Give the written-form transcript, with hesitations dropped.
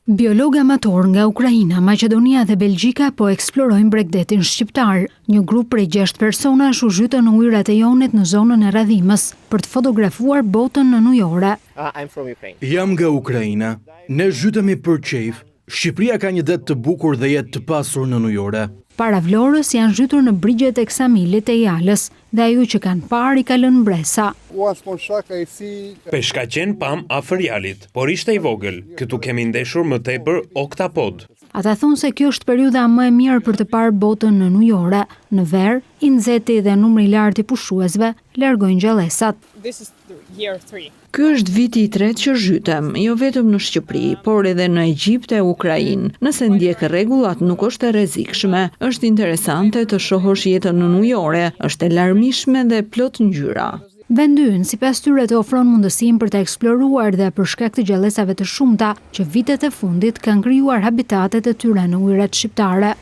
Biologë amator nga Ukraina, Maqedonia dhe Belgjika po eksplorojnë bregdetin shqiptar. Një grup prej 6 personash u zhytën në ujërat e Jonit në zonën e Radhimës për të fotografuar botën në ujore. Jam nga Ukraina. Ne zhytemi për qejf. Shqipëria ka një det të bukur dhe jetë të pasur në ujore. Para Vlorës janë zhytur në brigjet e Ksamilit e Jalës dhe ajo që kanë parë i ka lënë mbresa. Peshkaqen pam afër Jalit, por ishte i vogël. Këtu kemi ndeshur më tepër oktapod. Ata thonë se kjo është periudha më e mirë për të parë botën në ujore. Në verë, i nxehti dhe numri i lartë i pushuesve largojnë gjallësat. Ky është viti i tretë që zhytem, jo vetëm në Shqipëri, por edhe në Egjipt e Ukrainë. Nëse ndjek rregullat nuk është e rrezikshme, është interesante të shohësh jetën në ujore, është e larmishme dhe plot ngjyra. Vendi ynë, sipas tyre, të ofron mundësinë për të eksploruar dhe për shkak të gjallësave të shumta që vitet e fundit kanë krijuar habitatet e tyre në ujërat shqiptare.